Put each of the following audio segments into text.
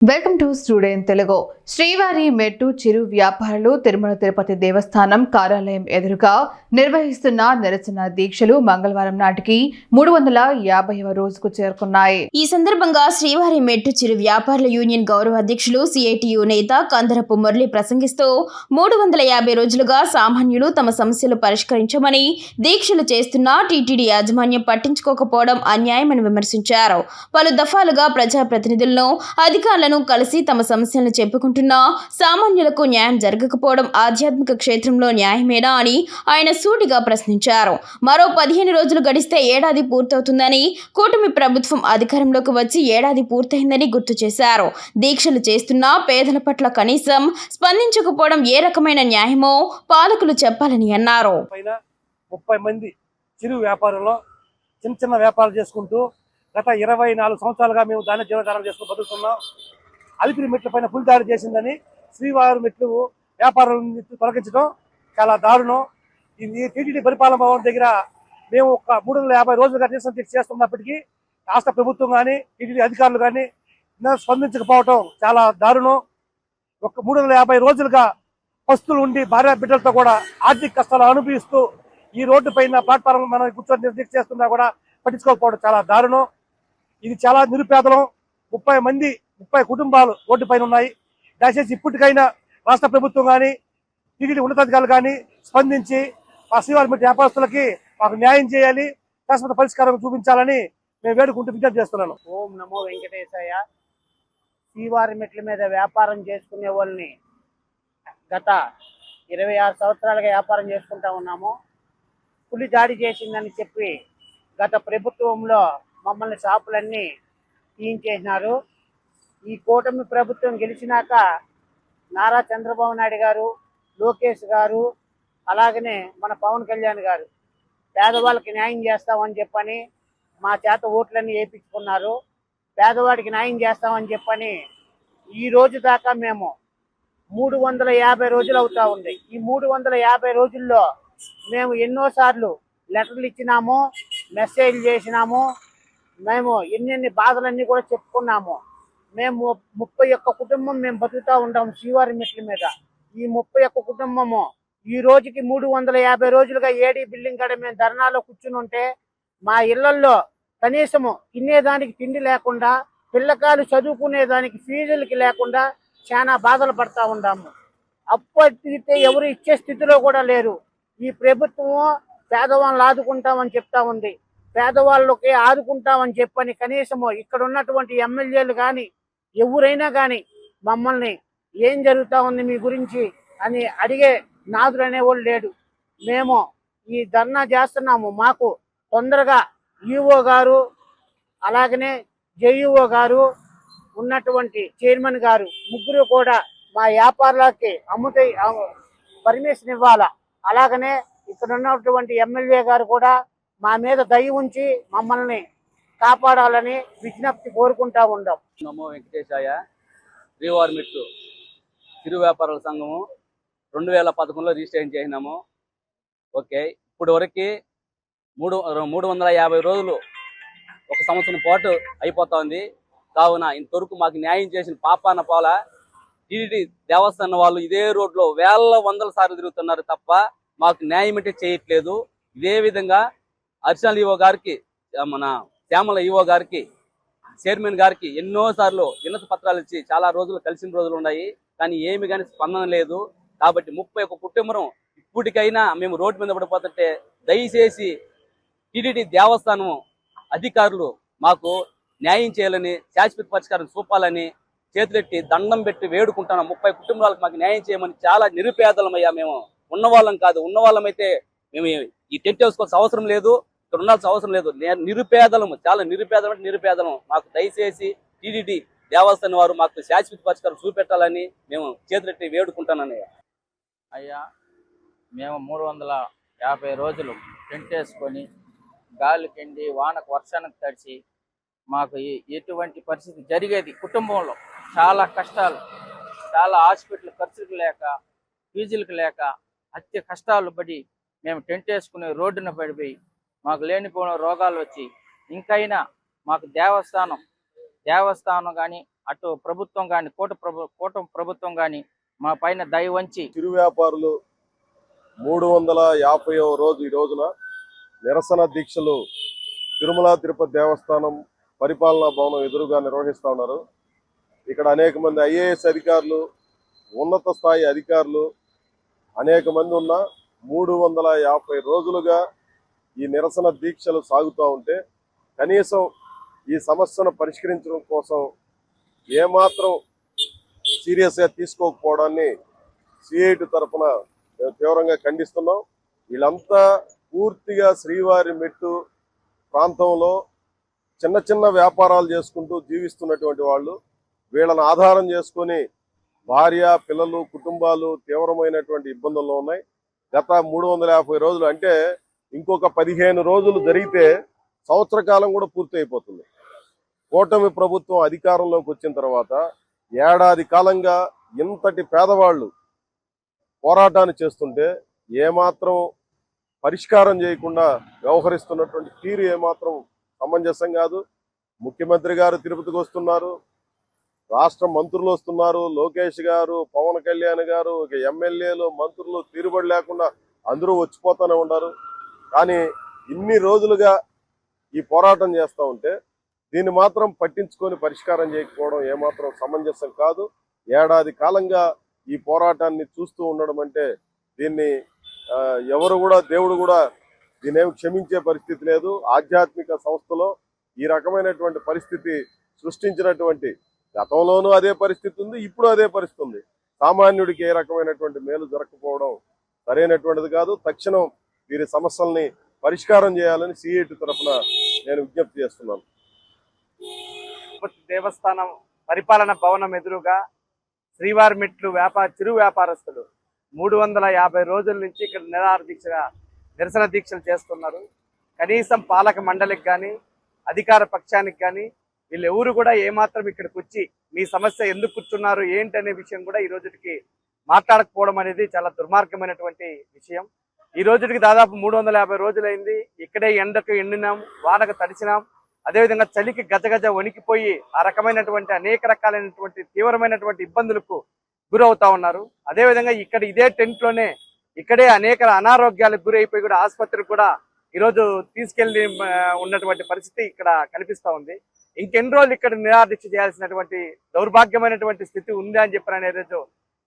Welcome to student Telugu. శ్రీవారి మెట్టు చిరు వ్యాపారులు తిరుమల తిరుపతి దేవస్థానం కార్యాలయం ఎదురుగా నిర్వహిస్తున్న నిరసన దీక్షలు మంగళవారం నాటికి 350వ రోజుకు చేరుకున్నాయి. ఈ సందర్భంగా శ్రీవారి మెట్టు చిరు వ్యాపారుల యూనియన్ గౌరవ అధ్యక్షులు సిఐటియు నేత కందరపు మురళి ప్రసంగిస్తూ 350 రోజులుగా సామాన్యులు తమ సమస్యలు పరిష్కరించమని దీక్షలు చేస్తున్న టీటీడీ యాజమాన్యం పట్టించుకోకపోవడం అన్యాయమని విమర్శించారు. పలు దఫాలుగా ప్రజాప్రతినిధులను అధికారులను కలిసి తమ సమస్యలను చెప్పుకుంటున్నా సామాన్యులకు న్యాయం జరగకపోవడం ఆధ్యాత్మిక క్షేత్రంలో న్యాయమేనా అని ఆయన సూటిగా ప్రశ్నించారు. మరో 15 రోజులు గడిస్తే ఏడాది పూర్తవుతుందని, కూటమి ప్రభుత్వం అధికారంలోకి వచ్చి ఏడాది పూర్తయిందని గుర్తు చేశారు. దీక్షలు చేస్తున్న పేదల పట్ల కనీసం స్పందించకపోవడం ఏ రకమైన న్యాయమో పాలకులు చెప్పాలని అన్నారు. 30 మంది చిరు వ్యాపారంలో చిన్న వ్యాపారాలు చేసుకుంటూ గత 24 సంవత్సరాలుగా మేము దాని జీవనాధారం చేసుకుని బతుకుతున్నాం. అలిపిరి మెట్ల పైన పులిదాడి చేసిందని శ్రీవారి మెట్లు వ్యాపారాలను తొలగించడం చాలా దారుణం. ఇది టీటీడీ పరిపాలన భవన్ దగ్గర మేము ఒక 350 రోజులుగా నిరసన దీక్ష చేస్తున్నప్పటికీ రాష్ట్ర ప్రభుత్వం కానీ టీటీడీ అధికారులు కానీ స్పందించకపోవటం చాలా దారుణం. ఒక 350 రోజులుగా పస్తులు ఉండి భార్య బిడ్డలతో కూడా ఆర్థిక కష్టాలు అనుభవిస్తూ ఈ రోడ్డు పైన ప్లాట్ఫారం మనం కూర్చొని దీక్ష చేస్తున్నా కూడా పట్టించుకోకపోవడం చాలా దారుణం. ఇది చాలా నిరుపేదలం. 30 కుటుంబాలు రోడ్డు పైన ఉన్నాయి. దయచేసి ఇప్పటికైనా రాష్ట్ర ప్రభుత్వం కానీ టీటీడీ ఉన్నతాధికారులు కానీ స్పందించి మా శ్రీవారి మెట్టు వ్యాపారస్తులకి మాకు న్యాయం చేయాలి, శాశ్వత పరిష్కారం చూపించాలని మేము వేడుకుంటూ విజ్ఞప్తి చేస్తున్నాను. ఓం నమో వెంకటేశయ్య. శ్రీవారి మెట్ల మీద వ్యాపారం చేసుకునే వాళ్ళని గత 26 సంవత్సరాలుగా వ్యాపారం చేసుకుంటా ఉన్నాము. పులి దాడి చేసిందని చెప్పి గత ప్రభుత్వంలో మమ్మల్ని షాపులన్నీ తీయించేసినారు. ఈ కూటమి ప్రభుత్వం గెలిచినాక నారా చంద్రబాబు నాయుడు గారు, లోకేష్ గారు, అలాగనే మన పవన్ కళ్యాణ్ గారు పేదవాళ్ళకి న్యాయం చేస్తామని చెప్పని మా చేత ఓట్లన్నీ వేయించుకున్నారు. పేదవాడికి న్యాయం చేస్తామని చెప్పని ఈ రోజు దాకా మేము 350 రోజులు అవుతా ఉంది. ఈ 350 రోజుల్లో మేము ఎన్నోసార్లు లెటర్లు ఇచ్చినాము, మెసేజ్ చేసినాము, మేము ఎన్ని బాధలన్నీ కూడా చెప్పుకున్నాము. మేము 31 కుటుంబం మేము బతుకుతూ ఉంటాం శ్రీవారి మెట్ల మీద. ఈ 31 కుటుంబము ఈ రోజుకి 350 రోజులుగా ఏడీ బిల్డింగ్ కాడ మేము ధర్నాలో కూర్చుని ఉంటే మా ఇళ్లల్లో కనీసము తినేదానికి తిండి లేకుండా, పిల్లకాయలు చదువుకునేదానికి ఫీజులకి లేకుండా చాలా బాధలు పడతా ఉన్నాము. అప్పటితే ఎవరు ఇచ్చే స్థితిలో కూడా లేరు. ఈ ప్రభుత్వము పేదవాళ్ళని ఆదుకుంటామని చెప్తా ఉంది. పేదవాళ్ళకి ఆదుకుంటామని చెప్పని కనీసము ఇక్కడ ఉన్నటువంటి ఎమ్మెల్యేలు కానీ ఎవరైనా కానీ మమ్మల్ని ఏం జరుగుతూ ఉంది మీ గురించి అని అడిగే నాదులు అనేవాళ్ళు లేడు. మేము ఈ ధర్నా చేస్తున్నాము. మాకు తొందరగా ఈఓ గారు, అలాగనే జేఈఓ గారు, ఉన్నటువంటి చైర్మన్ గారు ముగ్గురు కూడా మా వ్యాపారాలకి పర్మిషన్ ఇవ్వాలా. అలాగనే ఇక్కడ ఉన్నటువంటి ఎమ్మెల్యే గారు కూడా మా మీద దయ ఉంచి మమ్మల్ని కాపాడాలని విజ్ఞప్తి కోరుకుంటా ఉండం. నమో వెంకటేశాయ. శ్రీవారి మెట్టు చిరు వ్యాపారుల సంఘము 2011లో రిజిస్ట్రేషన్ చేసినాము. ఓకే, ఇప్పుడు వరకు 350 రోజులు, ఒక సంవత్సరం పాటు అయిపోతుంది. కావున ఇంతవరకు మాకు న్యాయం చేసిన పాపాన పోల టీటీడీ దేవస్థానం వాళ్ళు ఇదే రోడ్లో వందల సార్లు తిరుగుతున్నారు తప్ప మాకు న్యాయం అంటే చేయట్లేదు. ఇదే విధంగా అర్చనల్ ఈవో గారికి, మన శ్యామల ఈవో గారికి, చైర్మన్ గారికి ఎన్నోసార్లు వినతి పత్రాలు ఇచ్చి చాలా రోజులు కలిసిన రోజులు ఉన్నాయి. కానీ ఏమి కానీ స్పందన లేదు. కాబట్టి 31 కుటుంబం ఇప్పటికైనా మేము రోడ్డు మీద పడిపోతుంటే దయచేసి టీటీడీ దేవస్థానం అధికారులు మాకు న్యాయం చేయాలని, శాశ్వత పరిష్కారం చూపాలని చేతులెట్టి దండం పెట్టి వేడుకుంటున్నాం. 30 కుటుంబాలకు మాకు న్యాయం చేయమని. చాలా నిరుపేదలమయ్యా మేము. ఉన్నవాళ్ళం కాదు. ఉన్నవాళ్ళమైతే మేము ఈ టెంట్ వేసుకోవాల్సిన అవసరం లేదు, ఇక్కడ ఉండాల్సిన అవసరం లేదు. నిరుపేదలము, చాలా నిరుపేదలం. మాకు దయచేసి టీటీడీ దేవస్థానం వారు మాకు శాశ్వత పరిష్కారం చూపెట్టాలని మేము చేతులెట్టి వేడుకుంటానన్నయ్య. అయ్యా, మేము 350 రోజులు టెంట్ వేసుకొని గాలికెండి వానకు వర్షానికి తడిచి మాకు ఎటువంటి పరిస్థితి జరిగేది. కుటుంబంలో చాలా కష్టాలు, చాలా హాస్పిటల్ ఖర్చులకు లేక, ఫీజులకు లేక అత్య కష్టాలు పడి మేము టెంట్ వేసుకుని రోడ్డున పడిపోయి మాకు లేనిపోయిన రోగాలు వచ్చి ఇంకైనా మాకు దేవస్థానం కానీ అటు ప్రభుత్వం కానీ కూటమి ప్రభుత్వం కానీ మా పైన దయ వంచి చిరు వ్యాపారులు 350వ రోజు ఈ రోజున నిరసన దీక్షలు తిరుమల తిరుపతి దేవస్థానం పరిపాలనా భవనం ఎదురుగా నిర్వహిస్తూ ఉన్నారు. ఇక్కడ అనేక మంది ఐఏఎస్ అధికారులు, ఉన్నత స్థాయి అధికారులు అనేక మంది ఉన్న 350 రోజులుగా ఈ నిరసన దీక్షలు సాగుతూ ఉంటే కనీసం ఈ సమస్యను పరిష్కరించడం కోసం ఏమాత్రం సీరియస్గా తీసుకోకపోవడాన్ని సిఐటి తరఫున మేము తీవ్రంగా ఖండిస్తున్నాం. వీళ్ళంతా పూర్తిగా శ్రీవారి మెట్టు ప్రాంతంలో చిన్న చిన్న వ్యాపారాలు చేసుకుంటూ జీవిస్తున్నటువంటి వాళ్ళు. వీళ్ళని ఆధారం చేసుకొని భార్య, పిల్లలు, కుటుంబాలు తీవ్రమైనటువంటి ఇబ్బందుల్లో ఉన్నాయి. గత 350 రోజులు అంటే ఇంకొక 15 రోజులు జరిగితే సంవత్సర కాలం కూడా పూర్తి అయిపోతుంది. కూటమి ప్రభుత్వం అధికారంలోకి వచ్చిన తర్వాత ఏడాది కాలంగా ఇంతటి పేదవాళ్ళు పోరాటాన్ని చేస్తుంటే ఏమాత్రం పరిష్కారం చేయకుండా వ్యవహరిస్తున్నటువంటి తీరు ఏమాత్రం సమంజసం కాదు. ముఖ్యమంత్రి గారు తిరుపతికి వస్తున్నారు, రాష్ట్ర మంత్రులు వస్తున్నారు, లోకేష్ గారు, పవన్ కళ్యాణ్ గారు, ఎమ్మెల్యేలు, మంత్రులు తీరుబడి లేకుండా అందరూ వచ్చిపోతూనే ఉన్నారు. కానీ ఇన్ని రోజులుగా ఈ పోరాటం చేస్తూ ఉంటే దీన్ని మాత్రం పట్టించుకొని పరిష్కారం చేయకపోవడం ఏమాత్రం సమంజసం కాదు. ఏడాది కాలంగా ఈ పోరాటాన్ని చూస్తూ ఉండడం అంటే దీన్ని ఎవరు కూడా, దేవుడు కూడా దీన్ని క్షమించే పరిస్థితి లేదు. ఆధ్యాత్మిక సంస్థలో ఈ రకమైనటువంటి పరిస్థితి సృష్టించినటువంటి గతంలోనూ అదే పరిస్థితి ఉంది, ఇప్పుడు అదే పరిస్థితి ఉంది. సామాన్యుడికి ఏ రకమైనటువంటి మేలు జరగకపోవడం సరైనటువంటిది కాదు. తక్షణం వీరి సమస్యల్ని పరిష్కారం చేయాలని సిఐటి తరఫున నేను విజ్ఞప్తి చేస్తున్నాను. దేవస్థానం పరిపాలన భవనం ఎదురుగా శ్రీవారి మెట్లు చిరు వ్యాపారస్తులు 350 రోజుల నుంచి ఇక్కడ నిరసన దీక్షలు చేస్తున్నారు. కనీసం పాలక మండలికి కానీ అధికార పక్షానికి కానీ వీళ్ళెవరు కూడా ఏమాత్రం ఇక్కడికి వచ్చి మీ సమస్య ఎందుకు కూర్చున్నారు ఏంటి అనే విషయం కూడా ఈ రోజుకి మాట్లాడకపోవడం అనేది చాలా దుర్మార్గమైనటువంటి విషయం. ఈ రోజుకి దాదాపు 350 రోజులైంది. ఇక్కడే ఎండకు ఎండినాం, వానకు తడిచినాం, అదేవిధంగా చలికి గజగజ వణికిపోయి ఆ రకమైనటువంటి అనేక రకాలైనటువంటి తీవ్రమైనటువంటి ఇబ్బందులకు గురవుతా ఉన్నారు. అదేవిధంగా ఇక్కడ ఇదే టెంట్ లోనే ఇక్కడే అనేక అనారోగ్యాలకు గురైపోయి కూడా ఆసుపత్రికి కూడా ఈరోజు తీసుకెళ్లి ఉన్నటువంటి పరిస్థితి ఇక్కడ కనిపిస్తా ఉంది. ఇంకెన్ని రోజులు ఇక్కడ నిరాదీక్ష చేయాల్సినటువంటి దౌర్భాగ్యమైనటువంటి స్థితి ఉంది అని చెప్పిన రోజు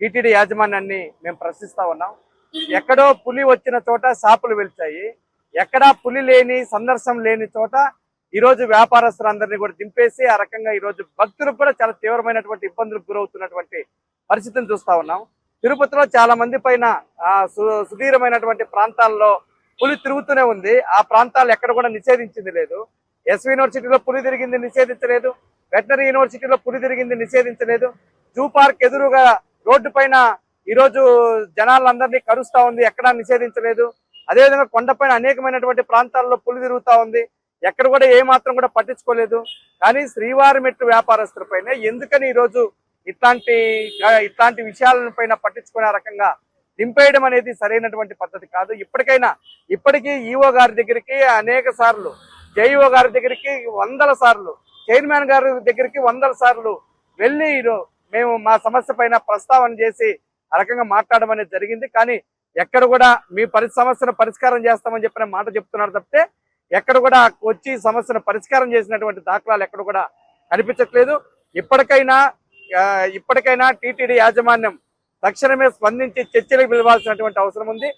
టీటీడీ యాజమాన్యాన్ని మేము ప్రశ్నిస్తా ఉన్నాం. ఎక్కడో పులి వచ్చిన చోట సాపులు వెళ్తాయి, ఎక్కడా పులి లేని సందర్శనం లేని చోట ఈరోజు వ్యాపారస్తులందరినీ కూడా దింపేసి ఆ రకంగా ఈరోజు భక్తులకు కూడా చాలా తీవ్రమైనటువంటి ఇబ్బందులకు గురవుతున్నటువంటి పరిస్థితిని చూస్తా ఉన్నాం. తిరుపతిలో చాలా మంది పైన సుదీర్ఘమైనటువంటి ప్రాంతాల్లో పులి తిరుగుతూనే ఉంది. ఆ ప్రాంతాలు ఎక్కడ కూడా నిషేధించింది లేదు. ఎస్వి యూనివర్సిటీలో పులి తిరిగింది నిషేధించలేదు, వెటనరీ యూనివర్సిటీలో పులి తిరిగింది నిషేధించలేదు. జూ పార్క్ ఎదురుగా రోడ్డు పైన ఈరోజు జనాలందరినీ కరుస్తా ఉంది, ఎక్కడా నిషేధించలేదు. అదేవిధంగా కొండపైన అనేకమైనటువంటి ప్రాంతాల్లో పులి తిరుగుతా ఉంది, ఎక్కడ కూడా ఏ మాత్రం కూడా పట్టించుకోలేదు. కానీ శ్రీవారి మెట్టు వ్యాపారస్తులపైన ఎందుకని ఈరోజు ఇట్లాంటి విషయాలపైన పట్టించుకునే రకంగా దింపేయడం అనేది సరైనటువంటి పద్ధతి కాదు. ఇప్పటికీ ఈఓ గారి దగ్గరికి అనేక సార్లు, జేఈఓ గారి దగ్గరికి 100 సార్లు, చైర్మన్ గారి దగ్గరికి 100 సార్లు వెళ్ళి మేము మా సమస్య పైన ప్రస్తావన చేసి ఆ రకంగా మాట్లాడడం అనేది జరిగింది. కానీ ఎక్కడ కూడా మీ సమస్యను పరిష్కారం చేస్తామని చెప్పిన మాట చెప్తున్నారు తప్పితే ఎక్కడ కూడా వచ్చి సమస్యను పరిష్కారం చేసినటువంటి దాఖలాలు ఎక్కడ కూడా కనిపించట్లేదు. ఇప్పటికైనా టీటీడీ యాజమాన్యం తక్షణమే స్పందించి చర్చలకు పిలవాల్సినటువంటి అవసరం ఉంది.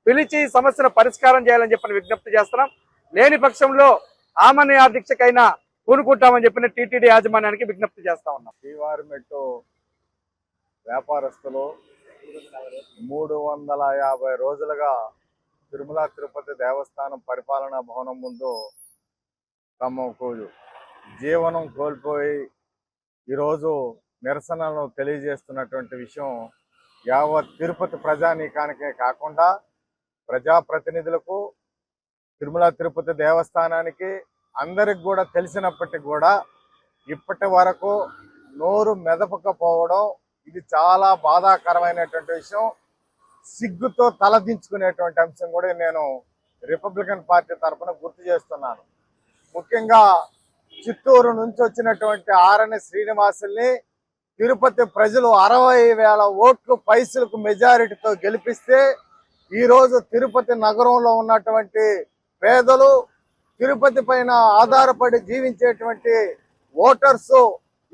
పిలిచి సమస్యను పరిష్కారం చేయాలని చెప్పిన విజ్ఞప్తి చేస్తున్నాం. లేని పక్షంలో ఆమరణ దీక్షకైనా పూనుకుంటామని చెప్పిన టీటీడీ యాజమాన్యానికి విజ్ఞప్తి చేస్తా ఉన్నాం. శ్రీవారి మెట్టు వ్యాపారస్తులు 350 రోజులుగా తిరుమల తిరుపతి దేవస్థానం పరిపాలనా భవనం ముందు తమకు జీవనం కోల్పోయి ఈరోజు నిరసనలను తెలియజేస్తున్నటువంటి విషయం యావత్ తిరుపతి ప్రజానీకానికే కాకుండా ప్రజాప్రతినిధులకు, తిరుమల తిరుపతి దేవస్థానానికి అందరికి కూడా తెలిసినప్పటికీ కూడా ఇప్పటి వరకు నోరు మెదపకపోవడం ఇది చాలా బాధాకరమైనటువంటి విషయం. సిగ్గుతో తలదించుకునేటువంటి అంశం కూడా నేను రిపబ్లికన్ పార్టీ తరఫున గుర్తు చేస్తున్నాను. ముఖ్యంగా చిత్తూరు నుంచి వచ్చినటువంటి ఆరణి శ్రీనివాసుల్ని తిరుపతి ప్రజలు 60,000 ఓట్లు పైసలకు మెజారిటీతో గెలిపిస్తే ఈరోజు తిరుపతి నగరంలో ఉన్నటువంటి పేదలు, తిరుపతి పైన ఆధారపడి జీవించేటువంటి ఓటర్స్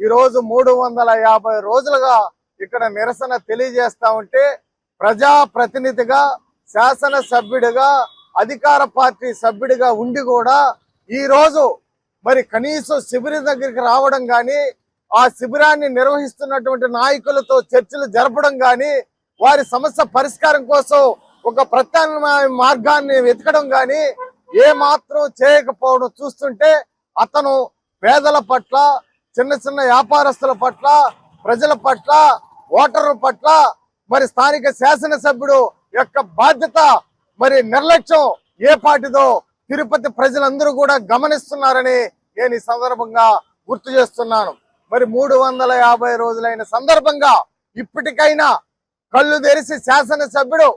ఈరోజు 350 రోజులుగా ఇక్కడ నిరసన తెలియజేస్తా ఉంటే ప్రజా ప్రతినిధిగా, శాసన సభ్యుడిగా, అధికార పార్టీ సభ్యుడిగా ఉండి కూడా ఈరోజు మరి కనీసం శిబిరం దగ్గరికి రావడం కానీ, ఆ శిబిరాన్ని నిర్వహిస్తున్నటువంటి నాయకులతో చర్చలు జరపడం కానీ, వారి సమస్య పరిష్కారం కోసం ఒక ప్రత్యామ్నాయ మార్గాన్ని వెతకడం కానీ ఏ మాత్రం చేయకపోవడం చూస్తుంటే అతను పేదల పట్ల, చిన్న చిన్న వ్యాపారస్తుల పట్ల, ప్రజల పట్ల, ఓటర్ల పట్ల మరి స్థానిక శాసనసభ్యుడు యొక్క బాధ్యత మరి నిర్లక్ష్యం ఏ పాటిదో తిరుపతి ప్రజలందరూ కూడా గమనిస్తున్నారని నేను ఈ సందర్భంగా గుర్తు చేస్తున్నాను. మరి 350 రోజులైన సందర్భంగా ఇప్పటికైనా కళ్ళు తెరిచి శాసనసభ్యుడు,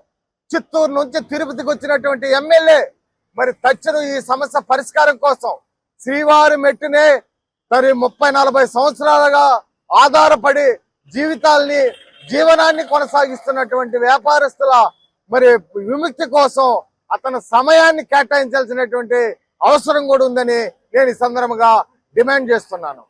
చిత్తూరు నుంచి తిరుపతికి వచ్చినటువంటి ఎమ్మెల్యే మరి తక్షణం ఈ సమస్య పరిష్కారం కోసం శ్రీవారి మెట్టునే మరి 30-40 సంవత్సరాలుగా ఆధారపడి జీవనాన్ని కొనసాగిస్తున్నటువంటి వ్యాపారస్తుల మరి విముక్తి కోసం అతను సమయాన్ని కేటాయించాల్సినటువంటి అవసరం కూడా ఉందని నేను ఈ సందర్భంగా డిమాండ్ చేస్తున్నాను.